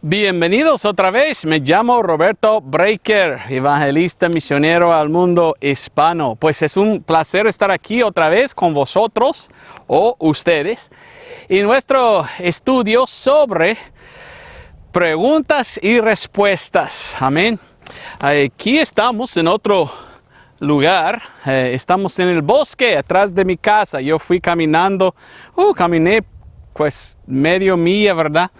Bienvenidos otra vez, me llamo Roberto Breaker, evangelista misionero al mundo hispano. Pues es un placer estar aquí otra vez con vosotros o ustedes en nuestro estudio sobre preguntas y respuestas. Amén. Aquí estamos en otro lugar, estamos en el bosque atrás de mi casa. Yo fui caminando, caminé pues medio milla, ¿verdad?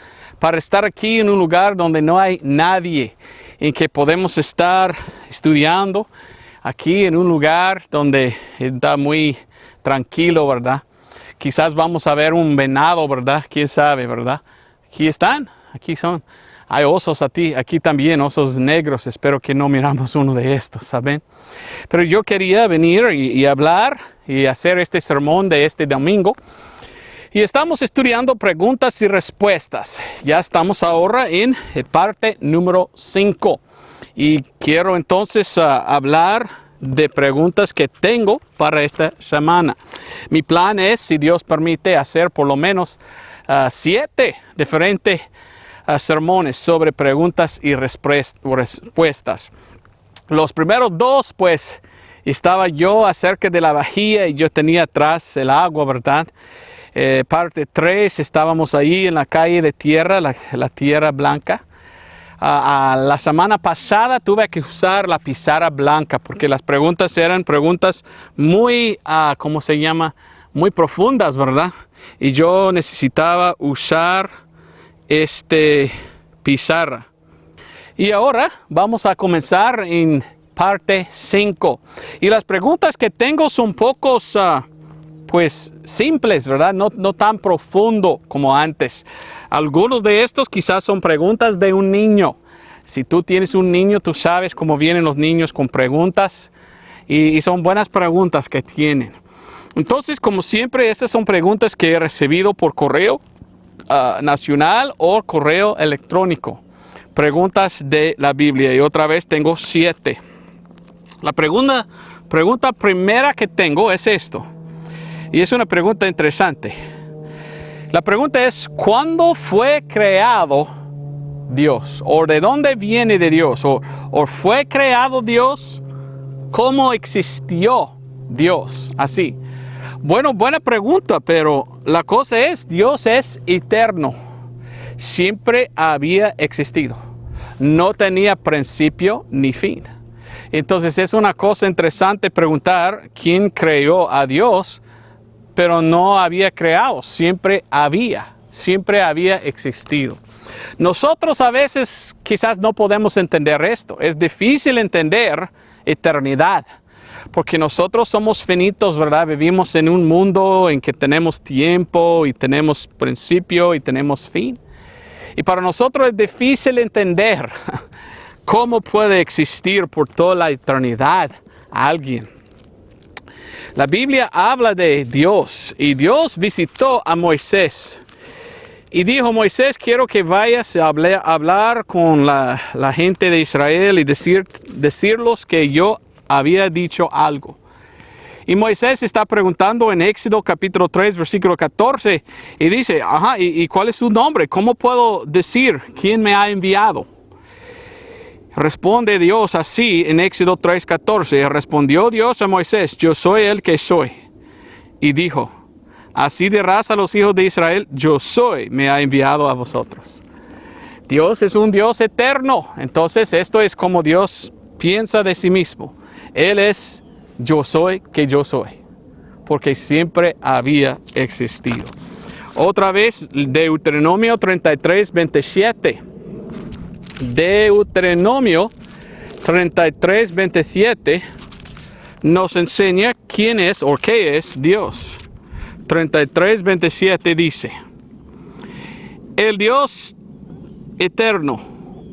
Para estar aquí en un lugar donde no hay nadie, en que podemos estar estudiando, aquí en un lugar donde está muy tranquilo, ¿verdad? Quizás vamos a ver un venado, ¿verdad? ¿Quién sabe, verdad? Aquí están, aquí son. Hay osos aquí también, osos negros. Espero que no miramos uno de estos, ¿saben? Pero yo quería venir y hablar y hacer este sermón de este domingo. Y estamos estudiando preguntas y respuestas. Ya estamos ahora en parte número 5. Y quiero entonces hablar de preguntas que tengo para esta semana. Mi plan es, si Dios permite, hacer por lo menos 7 diferentes sermones sobre preguntas y respuestas. Los primeros 2, pues, estaba yo acerca de la vajilla y yo tenía atrás el agua, ¿verdad? Parte 3, estábamos ahí en la calle de tierra, la tierra blanca. La semana pasada tuve que usar la pizarra blanca porque las preguntas eran preguntas muy, ¿cómo se llama? Muy profundas, ¿verdad? Y yo necesitaba usar pizarra. Y ahora vamos a comenzar en parte 5. Y las preguntas que tengo son pocos pues simples, ¿verdad? No tan profundo como antes. Algunos de estos quizás son preguntas de un niño. Si tú tienes un niño, tú sabes cómo vienen los niños con preguntas. Y son buenas preguntas que tienen. Entonces, como siempre, estas son preguntas que he recibido por correo nacional o correo electrónico. Preguntas de la Biblia. Y otra vez tengo 7. La pregunta primera que tengo es esto. Y es una pregunta interesante. La pregunta es, ¿cuándo fue creado Dios? ¿O de dónde viene de Dios? ¿O fue creado Dios? ¿Cómo existió Dios? Así. Bueno, buena pregunta, pero la cosa es, Dios es eterno. Siempre había existido. No tenía principio ni fin. Entonces es una cosa interesante preguntar quién creó a Dios, pero no había creado, siempre había existido. Nosotros a veces quizás no podemos entender esto. Es difícil entender eternidad, porque nosotros somos finitos, ¿verdad? Vivimos en un mundo en que tenemos tiempo y tenemos principio y tenemos fin. Y para nosotros es difícil entender cómo puede existir por toda la eternidad alguien. La Biblia habla de Dios y Dios visitó a Moisés y dijo: Moisés, quiero que vayas a hablar con la gente de Israel y decirlos que yo había dicho algo. Y Moisés está preguntando en Éxodo capítulo 3 versículo 14 y dice: ¿y cuál es su nombre? ¿Cómo puedo decir quién me ha enviado? Responde Dios así en Éxodo 3:14. Respondió Dios a Moisés: yo soy el que soy. Y dijo: así dirás a los hijos de Israel: yo soy, me ha enviado a vosotros. Dios es un Dios eterno. Entonces esto es como Dios piensa de sí mismo. Él es yo soy que yo soy. Porque siempre había existido. Otra vez, Deuteronomio 33:27. Deuteronomio 33:27 nos enseña quién es o qué es Dios. 33:27 dice: el Dios eterno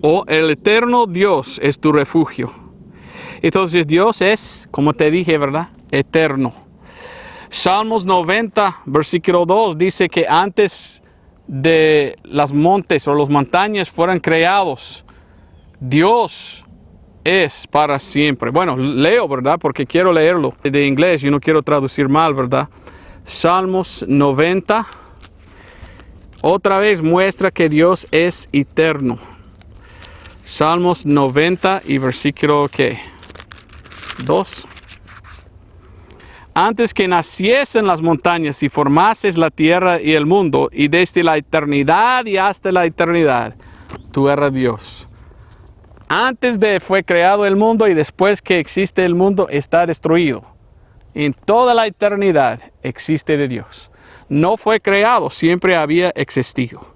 o el eterno Dios es tu refugio. Entonces Dios es, como te dije, ¿verdad? Eterno. Salmos 90 versículo 2 dice que antes de las montes o las montañas fueran creados, Dios es para siempre. Bueno, leo, ¿verdad? Porque quiero leerlo de inglés y no quiero traducir mal, ¿verdad? Salmos 90 otra vez muestra que Dios es eterno. Salmos 90 y versículo ¿qué? 2. Antes que naciesen las montañas y formases la tierra y el mundo, y desde la eternidad y hasta la eternidad, tú eres Dios. Antes de fue creado el mundo y después que existe el mundo está destruido. En toda la eternidad existe de Dios. No fue creado, siempre había existido.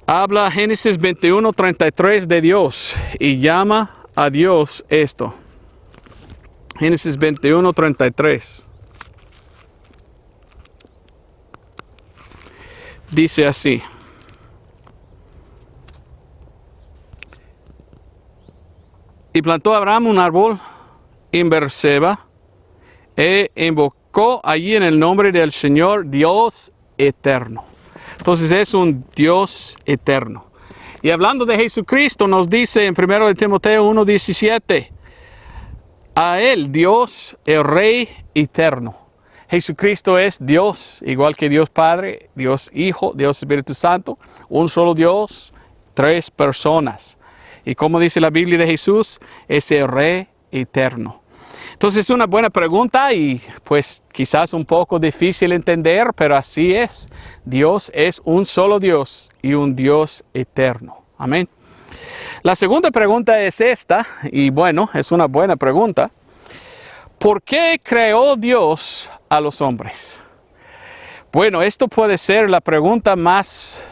Habla Génesis 21:33 de Dios y llama a Dios esto. Génesis 21:33. Dice así. Y plantó Abraham un árbol en Beerseba e invocó allí en el nombre del Señor Dios eterno. Entonces es un Dios eterno. Y hablando de Jesucristo nos dice en 1 Timoteo 1:17. A Él, Dios, el Rey eterno. Jesucristo es Dios, igual que Dios Padre, Dios Hijo, Dios Espíritu Santo. Un solo Dios, tres personas. Y como dice la Biblia de Jesús, es el Rey eterno. Entonces es una buena pregunta y pues quizás un poco difícil entender, pero así es. Dios es un solo Dios y un Dios eterno. Amén. La segunda pregunta es esta, y bueno, es una buena pregunta. ¿Por qué creó Dios a los hombres? Bueno, esto puede ser la pregunta más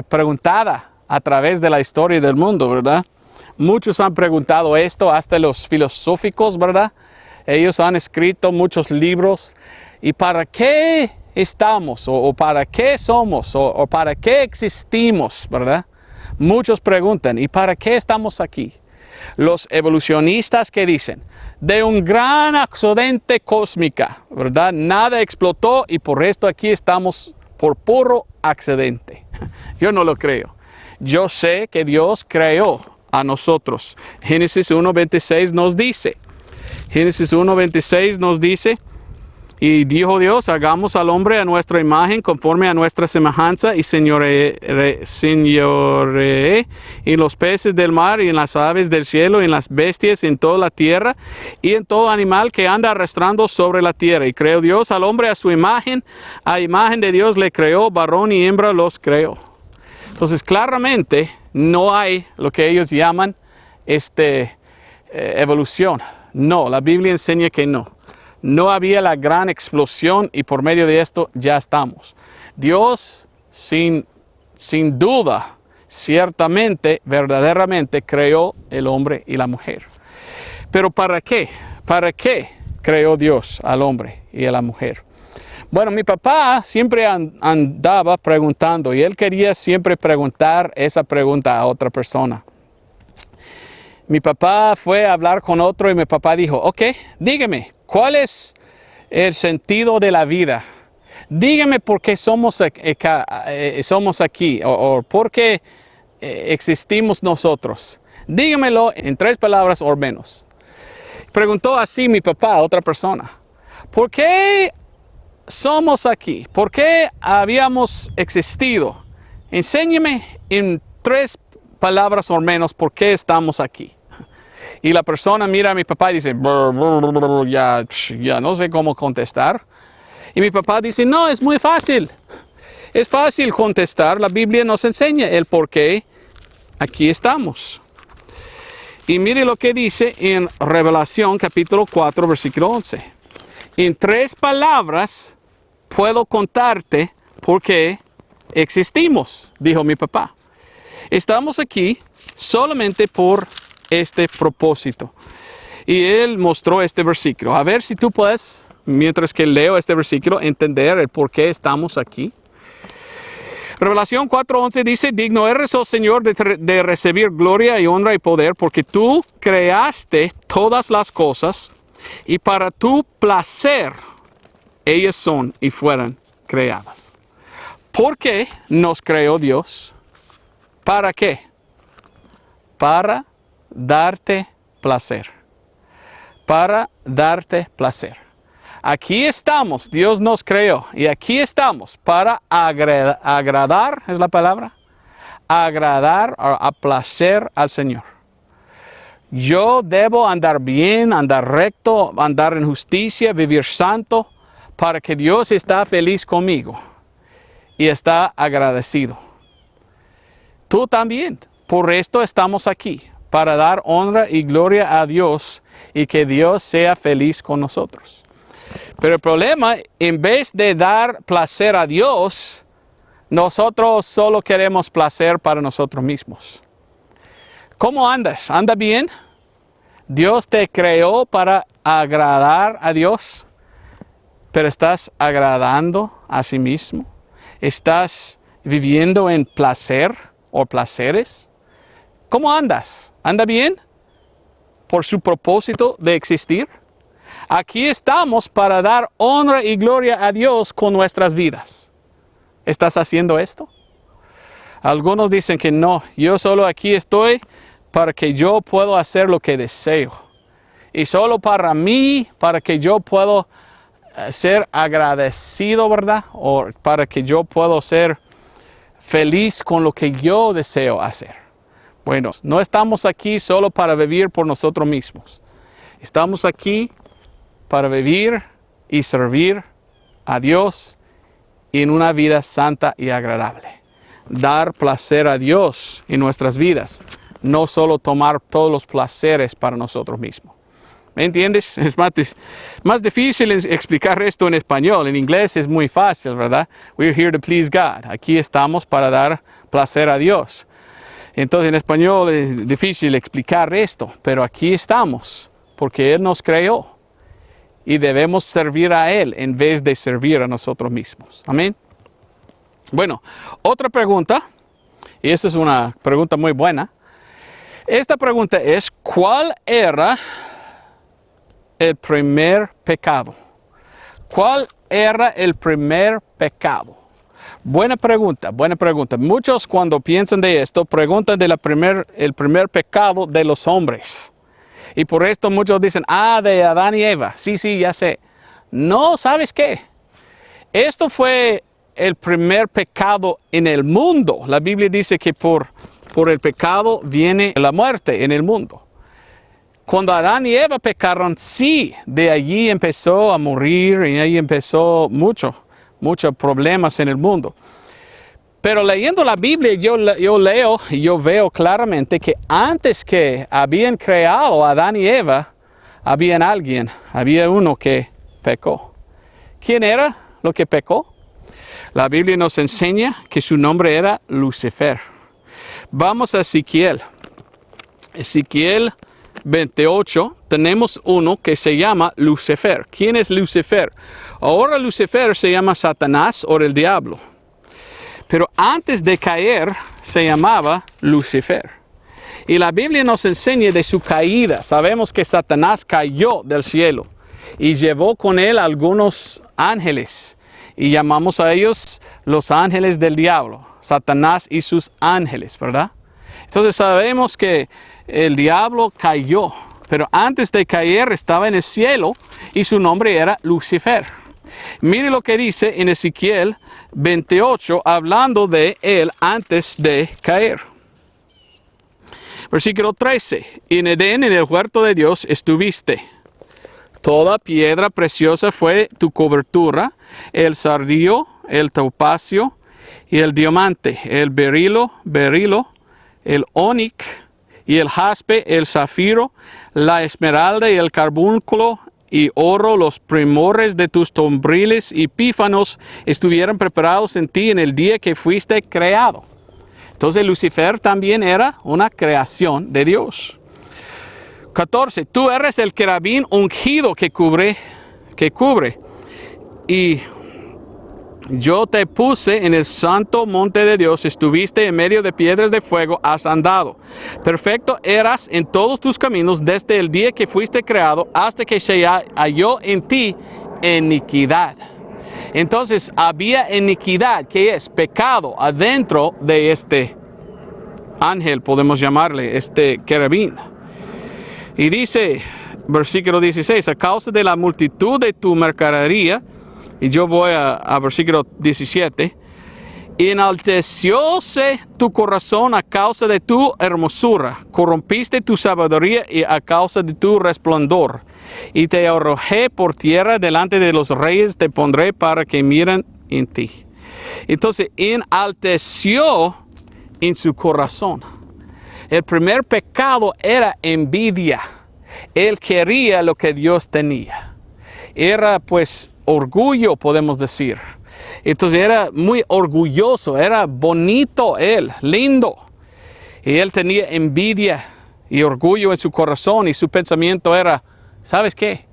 preguntada a través de la historia del mundo, ¿verdad? Muchos han preguntado esto, hasta los filosóficos, ¿verdad? Ellos han escrito muchos libros. ¿Y para qué estamos? ¿O para qué somos? ¿O para qué existimos? ¿Verdad? Muchos preguntan, ¿y para qué estamos aquí? Los evolucionistas que dicen, de un gran accidente cósmico, ¿verdad? Nada explotó y por esto aquí estamos por puro accidente. Yo no lo creo. Yo sé que Dios creó a nosotros. Génesis 1:26 nos dice, y dijo Dios, hagamos al hombre a nuestra imagen, conforme a nuestra semejanza, y señoree en los peces del mar, y en las aves del cielo, y en las bestias, en toda la tierra, y en todo animal que anda arrastrando sobre la tierra. Y creó Dios al hombre a su imagen, a imagen de Dios le creó, varón y hembra los creó. Entonces, claramente, no hay lo que ellos llaman evolución. No, la Biblia enseña que no. No había la gran explosión y por medio de esto ya estamos. Dios, sin duda, ciertamente, verdaderamente creó el hombre y la mujer. Pero ¿para qué? ¿Para qué creó Dios al hombre y a la mujer? Bueno, mi papá siempre andaba preguntando y él quería siempre preguntar esa pregunta a otra persona. Mi papá fue a hablar con otro y mi papá dijo, ok, dígame, ¿cuál es el sentido de la vida? Dígame por qué somos aquí o por qué existimos nosotros. Dígamelo en 3 palabras o menos. Preguntó así mi papá a otra persona. ¿Por qué somos aquí? ¿Por qué habíamos existido? Enséñeme en 3 palabras o menos por qué estamos aquí. Y la persona mira a mi papá y dice, ya no sé cómo contestar. Y mi papá dice, no, es muy fácil. Es fácil contestar. La Biblia nos enseña el por qué aquí estamos. Y mire lo que dice en Revelación capítulo 4, versículo 11. En 3 palabras puedo contarte por qué existimos, dijo mi papá. Estamos aquí solamente por este propósito. Y él mostró este versículo. A ver si tú puedes, mientras que leo este versículo, entender el por qué estamos aquí. Revelación 4:11 dice, digno eres, oh Señor, de recibir gloria y honra y poder, porque tú creaste todas las cosas y para tu placer ellas son y fueron creadas. ¿Por qué nos creó Dios? ¿Para qué? Para darte placer. Para darte placer. Aquí estamos, Dios nos creó y aquí estamos para agradar, ¿es la palabra? Agradar o aplacer al Señor. Yo debo andar bien, andar recto, andar en justicia, vivir santo, para que Dios está feliz conmigo y está agradecido. Tú también. Por esto estamos aquí, para dar honra y gloria a Dios y que Dios sea feliz con nosotros. Pero el problema, en vez de dar placer a Dios, nosotros solo queremos placer para nosotros mismos. ¿Cómo andas? ¿Anda bien? Dios te creó para agradar a Dios, pero estás agradando a sí mismo. ¿Estás viviendo en placer o placeres? ¿Cómo andas? ¿Anda bien? ¿Por su propósito de existir? Aquí estamos para dar honra y gloria a Dios con nuestras vidas. ¿Estás haciendo esto? Algunos dicen que no, yo solo aquí estoy para que yo pueda hacer lo que deseo. Y solo para mí, para que yo pueda ser agradecido, ¿verdad? O para que yo pueda ser feliz con lo que yo deseo hacer. Bueno, no estamos aquí solo para vivir por nosotros mismos. Estamos aquí para vivir y servir a Dios en una vida santa y agradable. Dar placer a Dios en nuestras vidas, no solo tomar todos los placeres para nosotros mismos. ¿Me entiendes? Es más difícil explicar esto en español. En inglés es muy fácil, ¿verdad? We're here to please God. Aquí estamos para dar placer a Dios. Entonces en español es difícil explicar esto, pero aquí estamos porque Él nos creó y debemos servir a Él en vez de servir a nosotros mismos. Amén. Bueno, otra pregunta, y esta es una pregunta muy buena. Esta pregunta es, ¿cuál era el primer pecado? ¿Cuál era el primer pecado? Buena pregunta, buena pregunta. Muchos cuando piensan de esto, preguntan de el primer pecado de los hombres. Y por esto muchos dicen, de Adán y Eva. Sí, ya sé. No, ¿sabes qué? Esto fue el primer pecado en el mundo. La Biblia dice que por el pecado viene la muerte en el mundo. Cuando Adán y Eva pecaron, sí, de allí empezó a morir y ahí empezó muchos problemas en el mundo. Pero leyendo la Biblia yo leo y yo veo claramente que antes que habían creado a Adán y Eva, había uno que pecó. ¿Quién era lo que pecó? La Biblia nos enseña que su nombre era Lucifer. Vamos a Ezequiel. Ezequiel 28, tenemos uno que se llama Lucifer. ¿Quién es Lucifer? Ahora Lucifer se llama Satanás o el diablo. Pero antes de caer se llamaba Lucifer. Y la Biblia nos enseña de su caída. Sabemos que Satanás cayó del cielo y llevó con él algunos ángeles. Y llamamos a ellos los ángeles del diablo. Satanás y sus ángeles, ¿verdad? Entonces sabemos que el diablo cayó. Pero antes de caer estaba en el cielo y su nombre era Lucifer. Mire lo que dice en Ezequiel 28, hablando de él antes de caer. Versículo 13. En Edén, en el huerto de Dios, estuviste. Toda piedra preciosa fue tu cobertura, el sardío, el topacio y el diamante, el berilo, el ónix y el jaspe, el zafiro, la esmeralda y el carbúnculo y oro, los primores de tus tombriles y pífanos estuvieron preparados en ti en el día que fuiste creado. Entonces Lucifer también era una creación de Dios. 14. Tú eres el querubín ungido que cubre. Y yo te puse en el santo monte de Dios, estuviste en medio de piedras de fuego, has andado. Perfecto eras en todos tus caminos desde el día que fuiste creado hasta que se halló en ti iniquidad. Entonces había iniquidad, que es pecado, adentro de este ángel, podemos llamarle, este querubín. Y dice versículo 16, a causa de la multitud de tu mercadería, y yo voy a versículo 17, enaltecióse tu corazón a causa de tu hermosura, corrompiste tu sabiduría y a causa de tu resplandor, y te arrojé por tierra delante de los reyes, te pondré para que miren en ti. Entonces, enalteció en su corazón. El primer pecado era envidia. Él quería lo que Dios tenía. Era pues orgullo, podemos decir. Entonces era muy orgulloso, era bonito él, lindo. Y él tenía envidia y orgullo en su corazón y su pensamiento era, ¿sabes qué?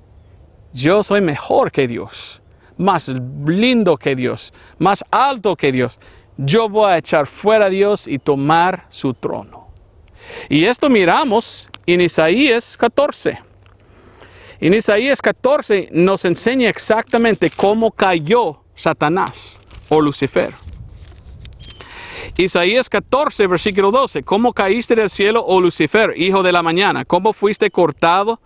Yo soy mejor que Dios, más lindo que Dios, más alto que Dios. Yo voy a echar fuera a Dios y tomar su trono. Y esto miramos en Isaías 14. En Isaías 14 nos enseña exactamente cómo cayó Satanás o Lucifer. Isaías 14, versículo 12. ¿Cómo caíste del cielo, oh Lucifer, hijo de la mañana? ¿Cómo fuiste cortado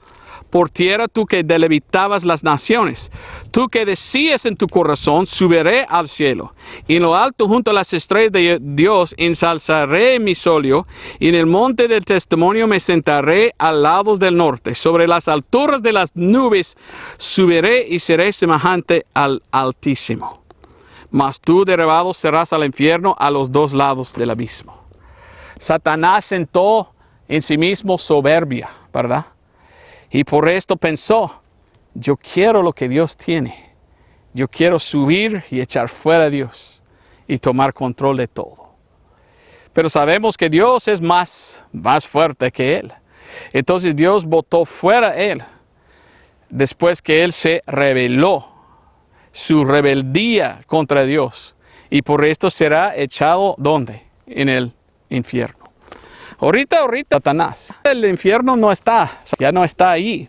por tierra, tú que deleitabas las naciones? Tú que decías en tu corazón, subiré al cielo. Y en lo alto, junto a las estrellas de Dios, ensalzaré mi solio. Y en el monte del testimonio me sentaré al lado del norte. Sobre las alturas de las nubes subiré y seré semejante al Altísimo. Mas tú derribado serás al infierno, a los dos lados del abismo. Satanás sentó en sí mismo soberbia, ¿verdad? Y por esto pensó, yo quiero lo que Dios tiene. Yo quiero subir y echar fuera a Dios y tomar control de todo. Pero sabemos que Dios es más fuerte que él. Entonces Dios botó fuera a él después que él se rebeló. Su rebeldía contra Dios. Y por esto será echado, ¿dónde? En el infierno. Ahorita, Satanás. El infierno no está, ya no está ahí.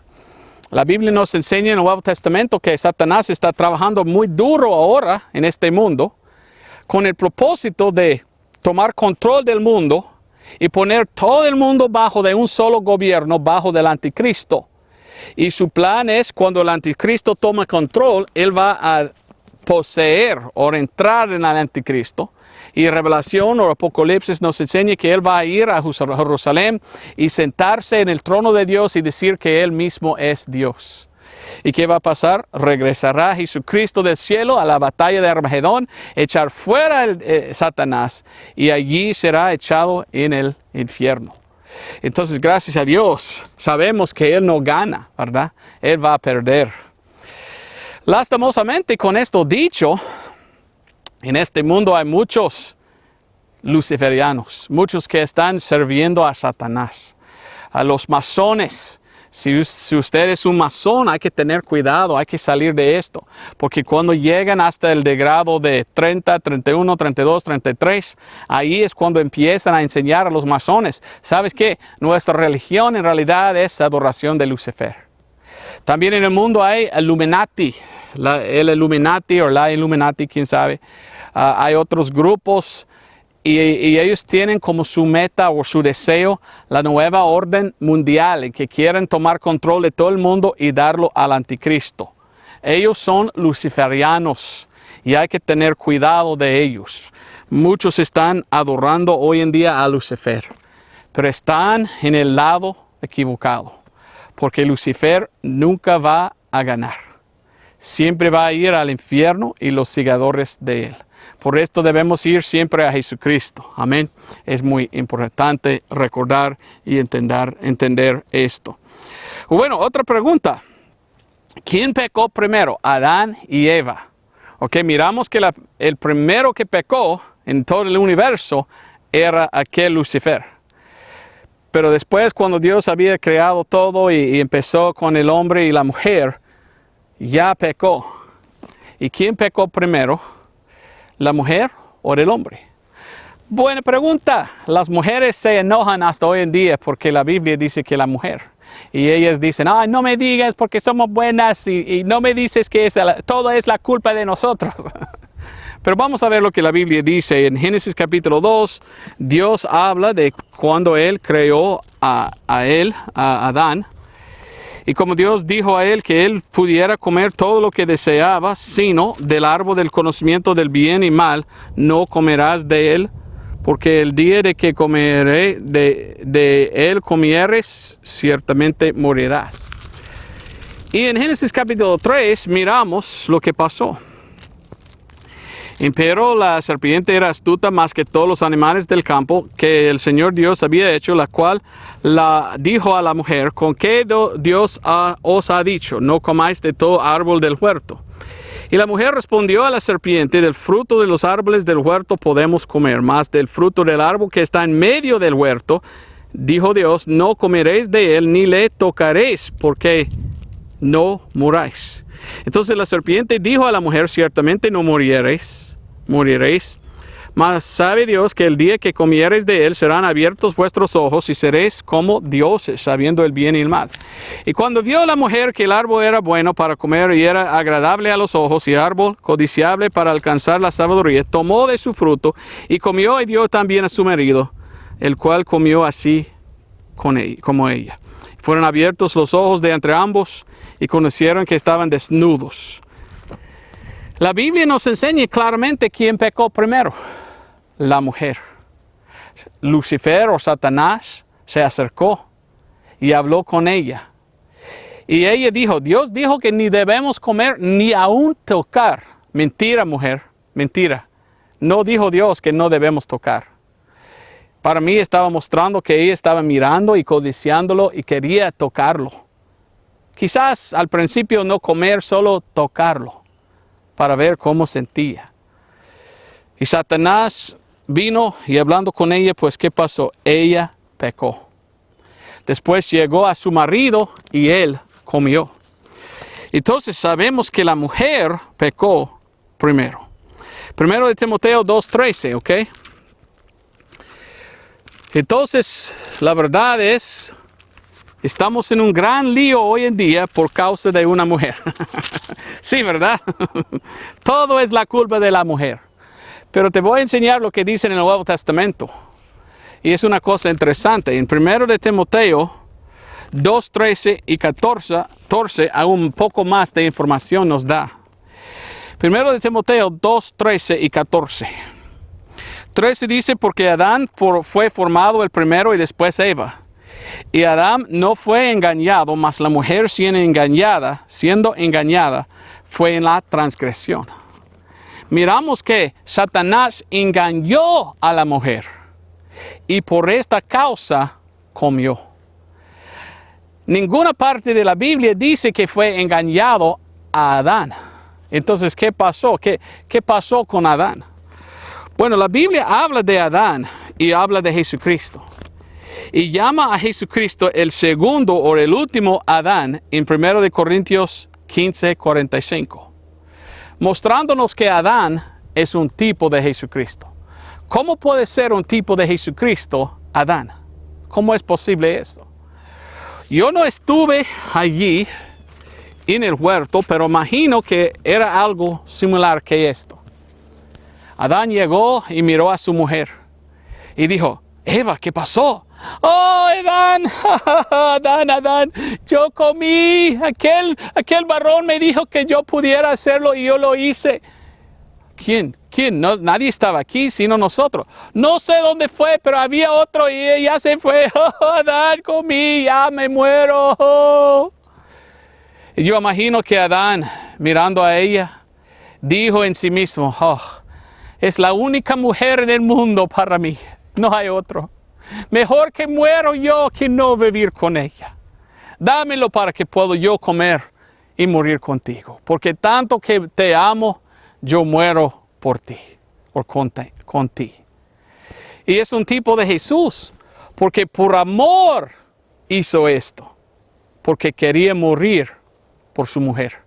La Biblia nos enseña en el Nuevo Testamento que Satanás está trabajando muy duro ahora en este mundo con el propósito de tomar control del mundo y poner todo el mundo bajo de un solo gobierno, bajo del anticristo. Y su plan es, cuando el anticristo toma control, él va a poseer o entrar en el anticristo. Y Revelación o Apocalipsis nos enseña que él va a ir a Jerusalén y sentarse en el trono de Dios y decir que él mismo es Dios. ¿Y qué va a pasar? Regresará Jesucristo del cielo a la batalla de Armagedón, echar fuera Satanás y allí será echado en el infierno. Entonces, gracias a Dios, sabemos que él no gana, ¿verdad? Él va a perder. Lastimosamente, con esto dicho, en este mundo hay muchos luciferianos, muchos que están sirviendo a Satanás, a los masones. Si usted es un masón, hay que tener cuidado, hay que salir de esto. Porque cuando llegan hasta el grado de 30, 31, 32, 33, ahí es cuando empiezan a enseñar a los masones. ¿Sabes qué? Nuestra religión en realidad es adoración de Lucifer. También en el mundo hay Illuminati, el Illuminati o la Illuminati, quién sabe. Hay otros grupos. Y ellos tienen como su meta o su deseo la nueva orden mundial, en que quieren tomar control de todo el mundo y darlo al anticristo. Ellos son luciferianos y hay que tener cuidado de ellos. Muchos están adorando hoy en día a Lucifer, pero están en el lado equivocado, porque Lucifer nunca va a ganar. Siempre va a ir al infierno y los seguidores de él. Por esto debemos ir siempre a Jesucristo. Amén. Es muy importante recordar y entender esto. Bueno, otra pregunta. ¿Quién pecó primero? Adán y Eva. Ok, miramos que el primero que pecó en todo el universo era aquel Lucifer. Pero después, cuando Dios había creado todo y empezó con el hombre y la mujer, ya pecó. ¿Y quién pecó primero? ¿La mujer o el hombre? Buena pregunta. Las mujeres se enojan hasta hoy en día porque la Biblia dice que la mujer. Y ellas dicen, ay, no me digas porque somos buenas y no me dices que todo es la culpa de nosotros. Pero vamos a ver lo que la Biblia dice. En Génesis capítulo 2, Dios habla de cuando Él creó a Adán. Y como Dios dijo a él que él pudiera comer todo lo que deseaba, sino del árbol del conocimiento del bien y mal, no comerás de él, porque el día de que comeré de él comieres, ciertamente morirás. Y en Génesis capítulo 3 miramos lo que pasó. Pero la serpiente era astuta más que todos los animales del campo que el Señor Dios había hecho, la cual la dijo a la mujer: ¿con qué Dios os ha dicho? No comáis de todo árbol del huerto. Y la mujer respondió a la serpiente: del fruto de los árboles del huerto podemos comer, mas del fruto del árbol que está en medio del huerto, dijo Dios, no comeréis de él ni le tocaréis, porque no muráis. Entonces la serpiente dijo a la mujer: ciertamente no moriréis, mas sabe Dios que el día que comiereis de él serán abiertos vuestros ojos y seréis como dioses, sabiendo el bien y el mal. Y cuando vio la mujer que el árbol era bueno para comer y era agradable a los ojos y árbol codiciable para alcanzar la sabiduría, tomó de su fruto y comió y dio también a su marido, el cual comió así como ella. Fueron abiertos los ojos de entre ambos y conocieron que estaban desnudos. La Biblia nos enseña claramente quién pecó primero: la mujer. Lucifer o Satanás se acercó y habló con ella. Y ella dijo: Dios dijo que ni debemos comer ni aún tocar. Mentira, mujer, mentira. No dijo Dios que no debemos tocar. Para mí estaba mostrando que ella estaba mirando y codiciándolo y quería tocarlo. Quizás al principio no comer, solo tocarlo, para ver cómo sentía. Y Satanás vino y hablando con ella, pues ¿qué pasó? Ella pecó. Después llegó a su marido y él comió. Entonces sabemos que la mujer pecó primero. Primero de Timoteo 2:13, ¿ok? Entonces, la verdad es, estamos en un gran lío hoy en día por causa de una mujer. Sí, ¿verdad? Todo es la culpa de la mujer. Pero te voy a enseñar lo que dice en el Nuevo Testamento. Y es una cosa interesante. En 1 de Timoteo 2:13 y 14, aún un poco más de información nos da. 1 de Timoteo 2:13 y 14. 13 dice: porque Adán fue formado el primero y después Eva. Y Adán no fue engañado, mas la mujer siendo engañada, fue en la transgresión. Miramos que Satanás engañó a la mujer y por esta causa comió. Ninguna parte de la Biblia dice que fue engañado a Adán. Entonces, ¿qué pasó? ¿Qué pasó con Adán? Bueno, la Biblia habla de Adán y habla de Jesucristo. Y llama a Jesucristo el segundo o el último Adán en 1 de Corintios 15:45. Mostrándonos que Adán es un tipo de Jesucristo. ¿Cómo puede ser un tipo de Jesucristo Adán? ¿Cómo es posible esto? Yo no estuve allí en el huerto, pero imagino que era algo similar que esto. Adán llegó y miró a su mujer y dijo: Eva, ¿qué pasó? Oh, Adán, yo comí, aquel varón me dijo que yo pudiera hacerlo y yo lo hice. ¿Quién? No, nadie estaba aquí sino nosotros. No sé dónde fue, pero había otro y ya se fue. Oh, Adán, comí, ya me muero. Y yo imagino que Adán, mirando a ella, dijo en sí mismo: oh, es la única mujer en el mundo para mí, no hay otro. Mejor que muero yo que no vivir con ella. Dámelo para que pueda yo comer y morir contigo. Porque tanto que te amo, yo muero por ti, o con ti. Y es un tipo de Jesús, porque por amor hizo esto, porque quería morir por su mujer.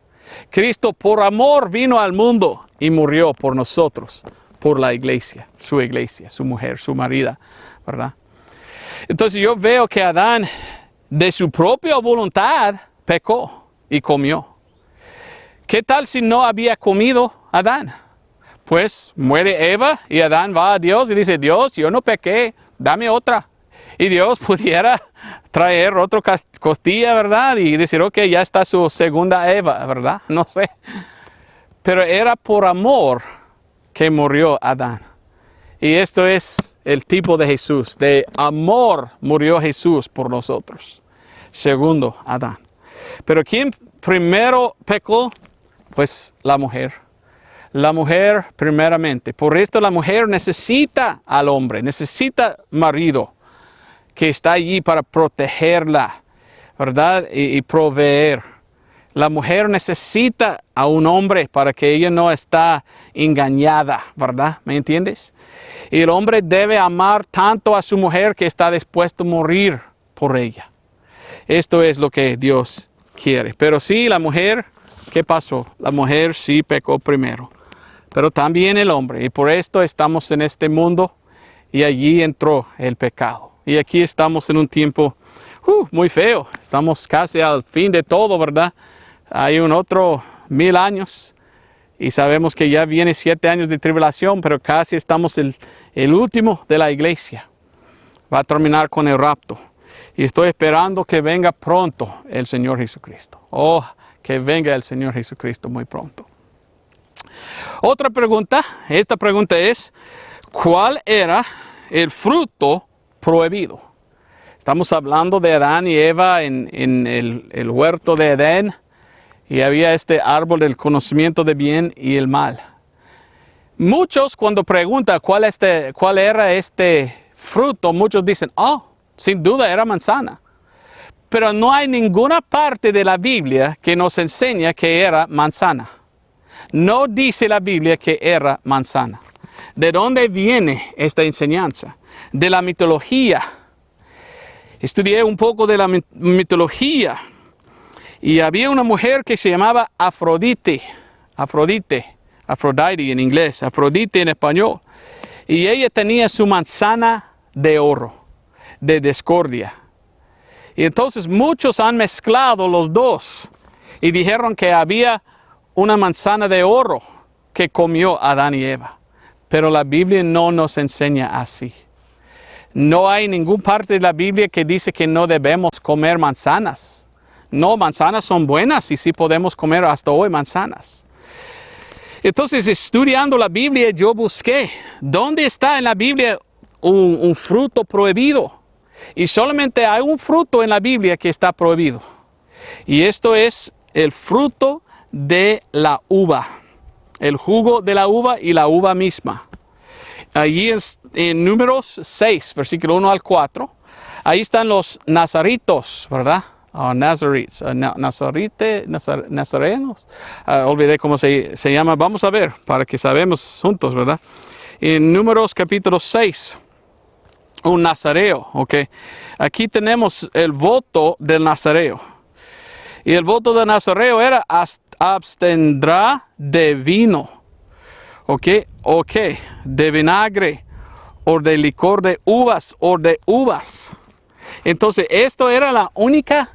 Cristo por amor vino al mundo y murió por nosotros, por la iglesia, su mujer, su marido, ¿verdad? Entonces yo veo que Adán, de su propia voluntad, pecó y comió. ¿Qué tal si no había comido Adán? Pues muere Eva y Adán va a Dios y dice: Dios, yo no pequé, dame otra. Y Dios pudiera traer otro costilla, ¿verdad? Y decir, ok, ya está su segunda Eva, ¿verdad? No sé. Pero era por amor que murió Adán. Y esto es el tipo de Jesús. De amor murió Jesús por nosotros. Segundo, Adán. Pero ¿quién primero pecó? Pues la mujer. La mujer primeramente. Por esto la mujer necesita al hombre, necesita marido que está allí para protegerla, ¿verdad? Y proveer. La mujer necesita a un hombre para que ella no esté engañada, ¿verdad? ¿Me entiendes? Y el hombre debe amar tanto a su mujer que está dispuesto a morir por ella. Esto es lo que Dios quiere. Pero sí, la mujer, ¿qué pasó? La mujer sí pecó primero. Pero también el hombre. Y por esto estamos en este mundo y allí entró el pecado. Y aquí estamos en un tiempo muy feo. Estamos casi al fin de todo, ¿verdad? Hay un otro 1000 años y sabemos que ya viene 7 años de tribulación, pero casi estamos el último de la iglesia. Va a terminar con el rapto. Y estoy esperando que venga pronto el Señor Jesucristo. Oh, que venga el Señor Jesucristo muy pronto. Otra pregunta, esta pregunta es, ¿cuál era el fruto prohibido? Estamos hablando de Adán y Eva en el huerto de Edén. Y había este árbol del conocimiento de bien y el mal. Muchos cuando preguntan cuál era este fruto, muchos dicen, sin duda era manzana. Pero no hay ninguna parte de la Biblia que nos enseña que era manzana. No dice la Biblia que era manzana. ¿De dónde viene esta enseñanza? De la mitología. Estudié un poco de la mitología. Y había una mujer que se llamaba Afrodite en inglés, Afrodite en español. Y ella tenía su manzana de oro, de discordia. Y entonces muchos han mezclado los dos y dijeron que había una manzana de oro que comió Adán y Eva. Pero la Biblia no nos enseña así. No hay ninguna parte de la Biblia que dice que no debemos comer manzanas. No, manzanas son buenas y sí podemos comer hasta hoy manzanas. Entonces, estudiando la Biblia, yo busqué, ¿dónde está en la Biblia un fruto prohibido? Y solamente hay un fruto en la Biblia que está prohibido. Y esto es el fruto de la uva. El jugo de la uva y la uva misma. Allí en Números 6, versículo 1 al 4, ahí están los nazaritos, ¿verdad? Nazarenos. Olvidé cómo se llama. Vamos a ver para que sabemos juntos, ¿verdad? En Números capítulo 6, un nazareo, ¿ok? Aquí tenemos el voto del nazareo. Y el voto del nazareo era abstendrá de vino, ¿ok? De vinagre, o de licor de uvas, o de uvas. Entonces, esto era la única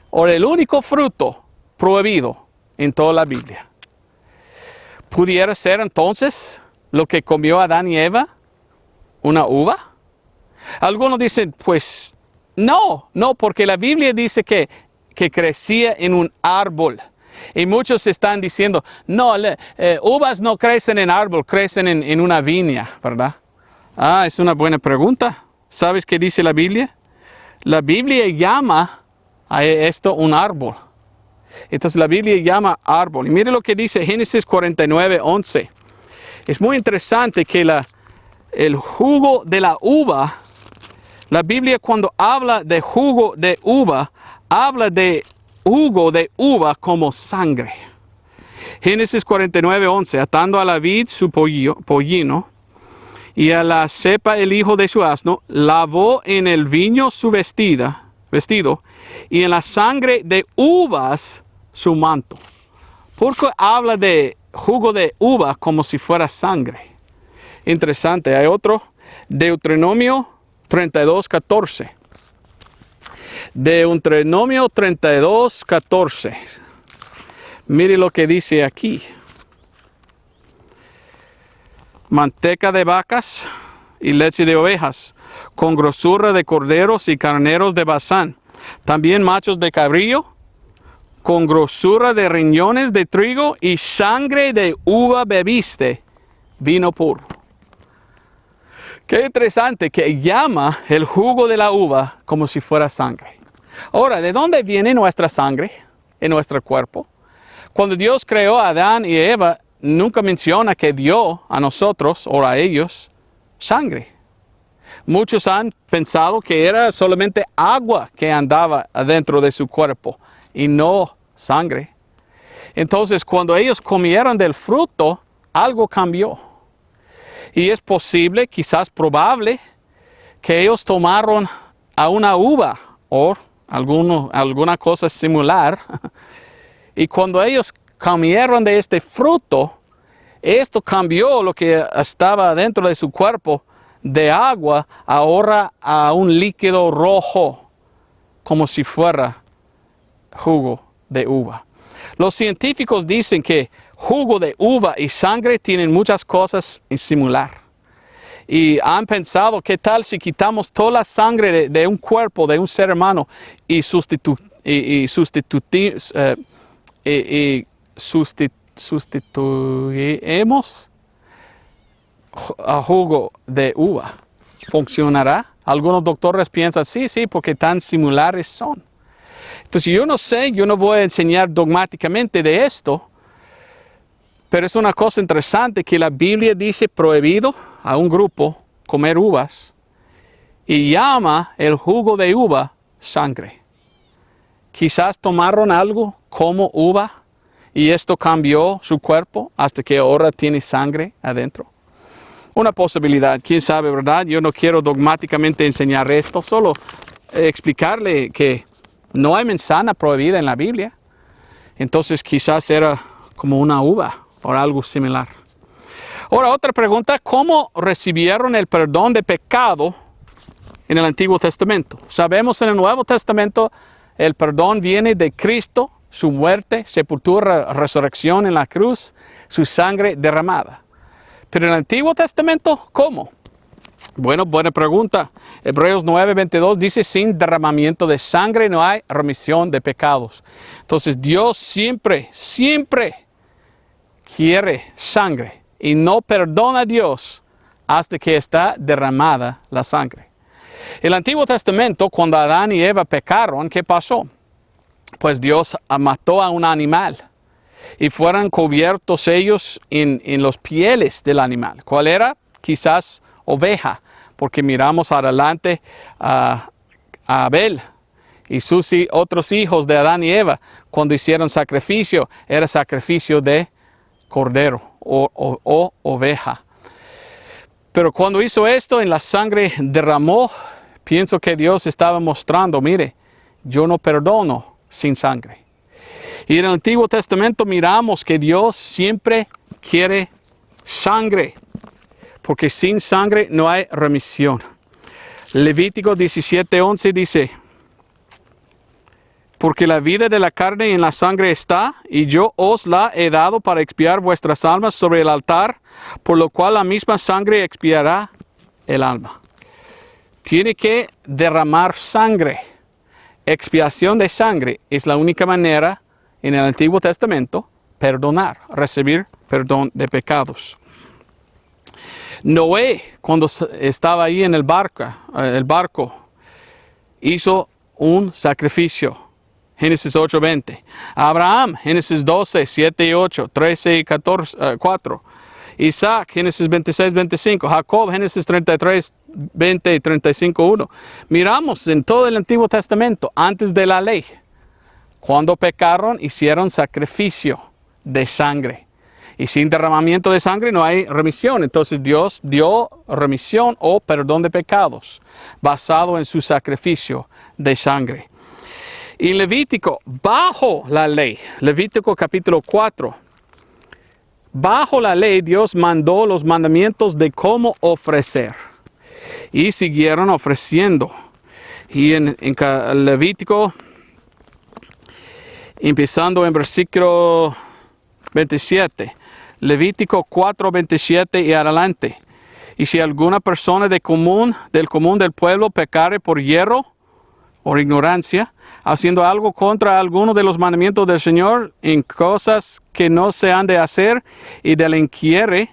o el único fruto prohibido en toda la Biblia. ¿Pudiera ser entonces lo que comió Adán y Eva? ¿Una uva? Algunos dicen, pues no, porque la Biblia dice que crecía en un árbol. Y muchos están diciendo, no, uvas no crecen en árbol, crecen en una viña, ¿verdad? Es una buena pregunta. ¿Sabes qué dice la Biblia? La Biblia llama a esto un árbol. Entonces la Biblia llama árbol. Y mire lo que dice Génesis 49, 11. Es muy interesante que el jugo de la uva, la Biblia cuando habla de jugo de uva, habla de jugo de uva como sangre. Génesis 49, 11. Atando a la vid su pollino, y a la cepa el hijo de su asno, lavó en el vino su vestido, y en la sangre de uvas su manto. Porque habla de jugo de uva como si fuera sangre. Interesante. Hay otro, Deuteronomio 32, 14. Deuteronomio 32, 14. Mire lo que dice aquí. Manteca de vacas y leche de ovejas, con grosura de corderos y carneros de Basán, también machos de cabrillo, con grosura de riñones de trigo y sangre de uva bebiste, vino puro. Qué interesante que llama el jugo de la uva como si fuera sangre. Ahora, ¿de dónde viene nuestra sangre en nuestro cuerpo? Cuando Dios creó a Adán y Eva, nunca menciona que dio a nosotros o a ellos sangre. Muchos han pensado que era solamente agua que andaba adentro de su cuerpo y no sangre. Entonces, cuando ellos comieron del fruto, algo cambió. Y es posible, quizás probable, que ellos tomaron a una uva o alguna cosa similar. Y cuando ellos comieron de este fruto, esto cambió lo que estaba dentro de su cuerpo de agua ahora a un líquido rojo, como si fuera jugo de uva. Los científicos dicen que jugo de uva y sangre tienen muchas cosas en similar. Y han pensado, ¿qué tal si quitamos toda la sangre de un cuerpo, de un ser humano, y sustituimos a jugo de uva? ¿Funcionará? Algunos doctores piensan, sí, porque tan similares son. Entonces yo no sé, yo no voy a enseñar dogmáticamente de esto, pero es una cosa interesante que la Biblia dice prohibido a un grupo comer uvas y llama el jugo de uva sangre. Quizás tomaron algo como uva y esto cambió su cuerpo hasta que ahora tiene sangre adentro. Una posibilidad, quién sabe, ¿verdad? Yo no quiero dogmáticamente enseñar esto, solo explicarle que no hay manzana prohibida en la Biblia. Entonces quizás era como una uva o algo similar. Ahora otra pregunta, ¿cómo recibieron el perdón de pecado en el Antiguo Testamento? Sabemos en el Nuevo Testamento el perdón viene de Cristo, su muerte, sepultura, resurrección en la cruz, su sangre derramada. Pero en el Antiguo Testamento, ¿cómo? Bueno, buena pregunta. Hebreos 9:22 dice, sin derramamiento de sangre no hay remisión de pecados. Entonces Dios siempre quiere sangre y no perdona a Dios hasta que está derramada la sangre. El Antiguo Testamento, cuando Adán y Eva pecaron, ¿qué pasó? Pues Dios mató a un animal y fueron cubiertos ellos en los pieles del animal. ¿Cuál era? Quizás oveja, porque miramos adelante a Abel y sus otros hijos de Adán y Eva. Cuando hicieron sacrificio, era sacrificio de cordero o oveja. Pero cuando hizo esto, en la sangre derramó, pienso que Dios estaba mostrando, mire, yo no perdono sin sangre. Y en el Antiguo Testamento miramos que Dios siempre quiere sangre, porque sin sangre no hay remisión. Levítico 17:11 dice, porque la vida de la carne en la sangre está, y yo os la he dado para expiar vuestras almas sobre el altar, por lo cual la misma sangre expiará el alma. Tiene que derramar sangre. Expiación de sangre es la única manera en el Antiguo Testamento perdonar, recibir perdón de pecados. Noé, cuando estaba ahí en el barco, hizo un sacrificio. Génesis 8:20. Abraham, Génesis 12, 7 y 8, 13 y 4. Isaac, Génesis 26:25. Jacob, Génesis 33, 20 y 35:1. Miramos en todo el Antiguo Testamento, antes de la ley, cuando pecaron, hicieron sacrificio de sangre. Y sin derramamiento de sangre no hay remisión. Entonces Dios dio remisión o perdón de pecados, basado en su sacrificio de sangre. Y Levítico, bajo la ley, Levítico capítulo 4, bajo la ley Dios mandó los mandamientos de cómo ofrecer. Y siguieron ofreciendo. Y en Levítico, empezando en versículo 27, Levítico 4:27 y adelante. Y si alguna persona del común del pueblo pecare por hierro o ignorancia, haciendo algo contra alguno de los mandamientos del Señor en cosas que no se han de hacer y delinquiere,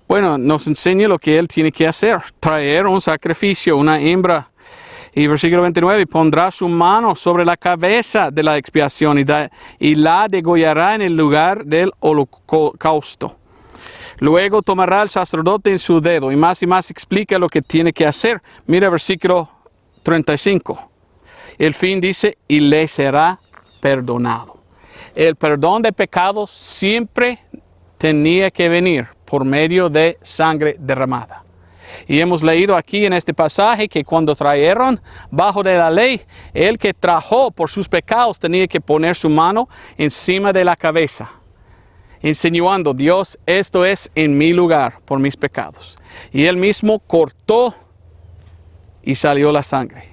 bueno, nos enseña lo que él tiene que hacer: traer un sacrificio, una hembra. Y versículo 29, pondrá su mano sobre la cabeza de la expiación y la degollará en el lugar del holocausto. Luego tomará el sacerdote en su dedo y más explica lo que tiene que hacer. Mira versículo 35. El fin dice, y le será perdonado. El perdón de pecados siempre tenía que venir por medio de sangre derramada. Y hemos leído aquí en este pasaje que cuando trajeron bajo de la ley, el que trajo por sus pecados tenía que poner su mano encima de la cabeza, insinuando: Dios, esto es en mi lugar por mis pecados. Y él mismo cortó y salió la sangre.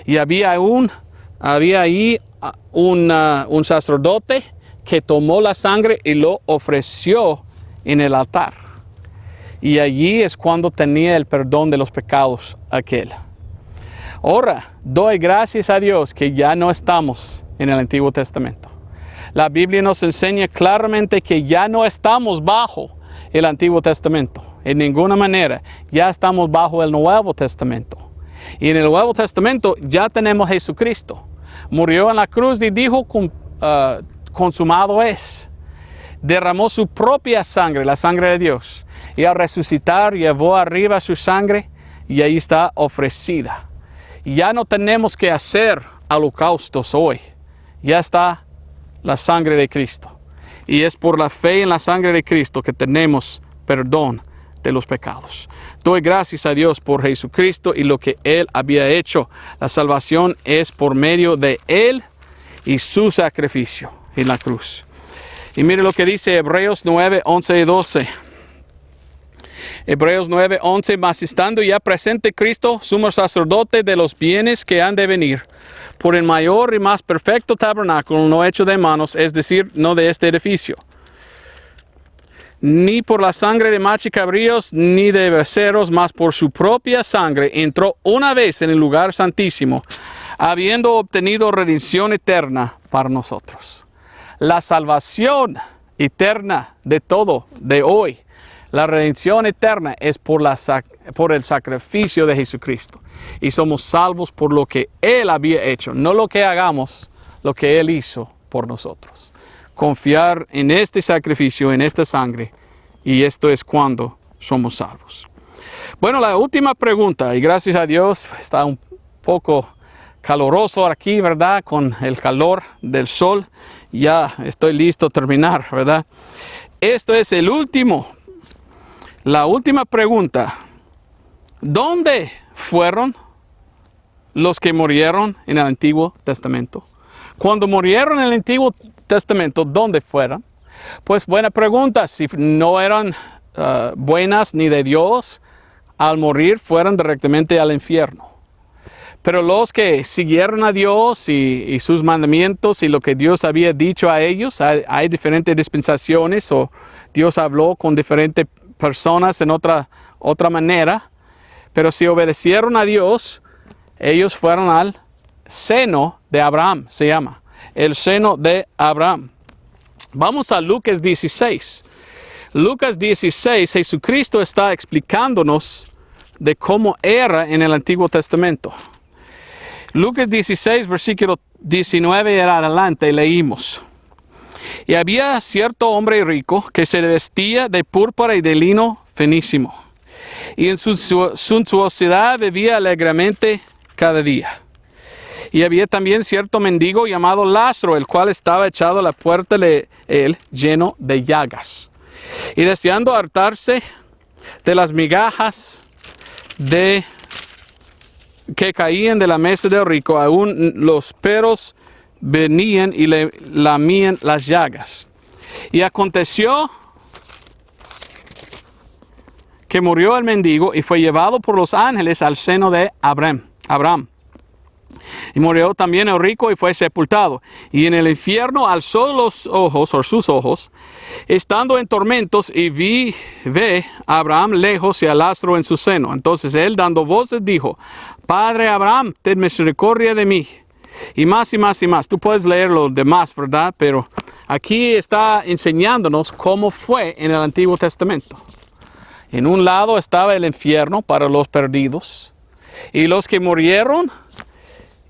Y había ahí un sacerdote que tomó la sangre y lo ofreció en el altar. Y allí es cuando tenía el perdón de los pecados aquel. Ahora, doy gracias a Dios que ya no estamos en el Antiguo Testamento. La Biblia nos enseña claramente que ya no estamos bajo el Antiguo Testamento. En ninguna manera. Ya estamos bajo el Nuevo Testamento. Y en el Nuevo Testamento ya tenemos a Jesucristo. Murió en la cruz y dijo, consumado es. Derramó su propia sangre, la sangre de Dios. Y al resucitar llevó arriba su sangre y ahí está ofrecida. Y ya no tenemos que hacer holocaustos hoy. Ya está la sangre de Cristo. Y es por la fe en la sangre de Cristo que tenemos perdón de los pecados. Doy gracias a Dios por Jesucristo y lo que Él había hecho. La salvación es por medio de Él y su sacrificio en la cruz. Y mire lo que dice Hebreos 9, 11 y 12. Hebreos 9, 11, mas estando ya presente Cristo, sumo sacerdote de los bienes que han de venir, por el mayor y más perfecto tabernáculo, no hecho de manos, es decir, no de este edificio, ni por la sangre de machos y cabríos, ni de becerros, mas por su propia sangre, entró una vez en el lugar santísimo, habiendo obtenido redención eterna para nosotros. La salvación eterna de todo, de hoy, la redención eterna es por el sacrificio de Jesucristo. Y somos salvos por lo que Él había hecho, no lo que hagamos, lo que Él hizo por nosotros. Confiar en este sacrificio, en esta sangre, y esto es cuando somos salvos. Bueno, la última pregunta, y gracias a Dios está un poco caloroso aquí, ¿verdad? Con el calor del sol, ya estoy listo a terminar, ¿verdad? Esto es la última pregunta. ¿Dónde fueron los que murieron en el Antiguo Testamento? Cuando murieron en el Antiguo Testamento, ¿dónde fueron? Pues buena pregunta. Si no eran buenas ni de Dios, al morir fueron directamente al infierno. Pero los que siguieron a Dios y sus mandamientos y lo que Dios había dicho a ellos, hay diferentes dispensaciones, o Dios habló con diferentes personas en otra manera, pero si obedecieron a Dios, ellos fueron al seno de Abraham, se llama, el seno de Abraham. Vamos a Lucas 16. Lucas 16, Jesucristo está explicándonos de cómo era en el Antiguo Testamento. Lucas 16, versículo 19 y adelante leímos. Y había cierto hombre rico que se vestía de púrpura y de lino finísimo, y en su suntuosidad vivía alegremente cada día. Y había también cierto mendigo llamado Lázaro, el cual estaba echado a la puerta de él, lleno de llagas, y deseando hartarse de las migajas que caían de la mesa del rico, aún los perros venían y le lamían las llagas. Y aconteció que murió el mendigo y fue llevado por los ángeles al seno de Abraham. Y murió también el rico y fue sepultado. Y en el infierno alzó los ojos, o sus ojos, estando en tormentos, y ve a Abraham lejos y a Lázaro en su seno. Entonces él, dando voces, dijo: Padre Abraham, ten misericordia de mí. Y más y más y más. Tú puedes leer lo demás, ¿verdad? Pero aquí está enseñándonos cómo fue en el Antiguo Testamento. En un lado estaba el infierno para los perdidos. Y los que murieron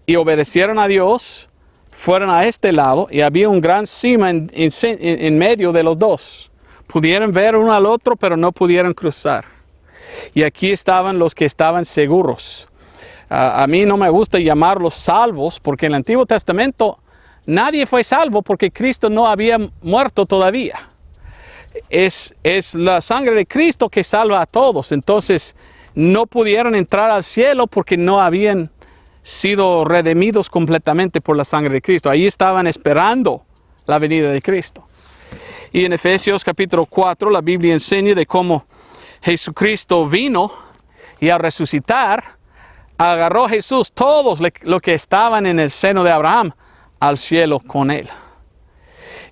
y obedecieron a Dios fueron a este lado, y había un gran cima en medio de los dos. Pudieron ver uno al otro, pero no pudieron cruzar. Y aquí estaban los que estaban seguros. A mí no me gusta llamarlos salvos, porque en el Antiguo Testamento nadie fue salvo porque Cristo no había muerto todavía. Es la sangre de Cristo que salva a todos. Entonces no pudieron entrar al cielo porque no habían sido redimidos completamente por la sangre de Cristo. Ahí estaban esperando la venida de Cristo. Y en Efesios capítulo 4 la Biblia enseña de cómo Jesucristo vino, y al resucitar agarró a Jesús todos los que estaban en el seno de Abraham al cielo con él.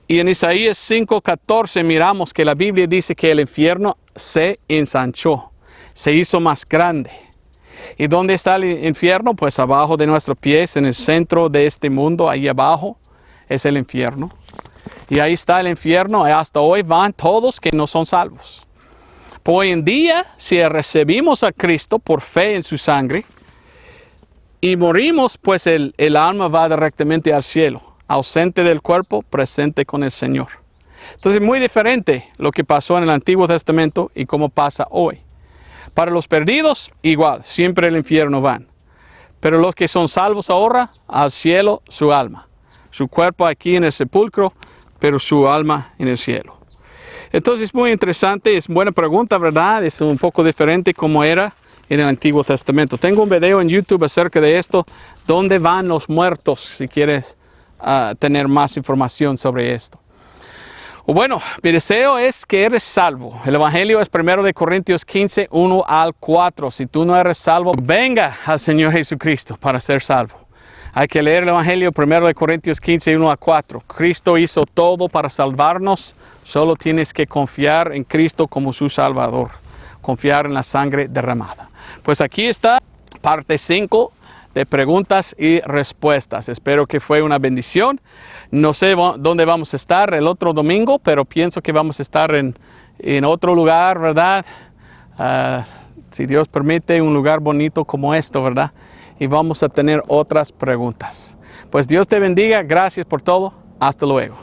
Y en Isaías 5:14 miramos que la Biblia dice que el infierno se ensanchó, se hizo más grande. ¿Y dónde está el infierno? Pues abajo de nuestros pies, en el centro de este mundo, ahí abajo es el infierno. Y ahí está el infierno, y hasta hoy van todos que no son salvos. Pues hoy en día, si recibimos a Cristo por fe en su sangre y morimos, pues el alma va directamente al cielo, ausente del cuerpo, presente con el Señor. Entonces es muy diferente lo que pasó en el Antiguo Testamento y cómo pasa hoy. Para los perdidos, igual, siempre al infierno van. Pero los que son salvos ahora, al cielo su alma. Su cuerpo aquí en el sepulcro, pero su alma en el cielo. Entonces es muy interesante, es buena pregunta, ¿verdad? Es un poco diferente como era en el Antiguo Testamento. Tengo un video en YouTube acerca de esto, ¿dónde van los muertos? Si quieres tener más información sobre esto. Bueno, mi deseo es que eres salvo. El Evangelio es 1 Corintios 15, 1 al 4. Si tú no eres salvo, venga al Señor Jesucristo para ser salvo. Hay que leer el Evangelio 1 Corintios 15, 1 a 4. Cristo hizo todo para salvarnos. Solo tienes que confiar en Cristo como su Salvador. Confiar en la sangre derramada. Pues aquí está parte 5 de preguntas y respuestas. Espero que fue una bendición. No sé dónde vamos a estar el otro domingo, pero pienso que vamos a estar en otro lugar, ¿verdad? Si Dios permite, un lugar bonito como esto, ¿verdad? Y vamos a tener otras preguntas. Pues Dios te bendiga. Gracias por todo. Hasta luego.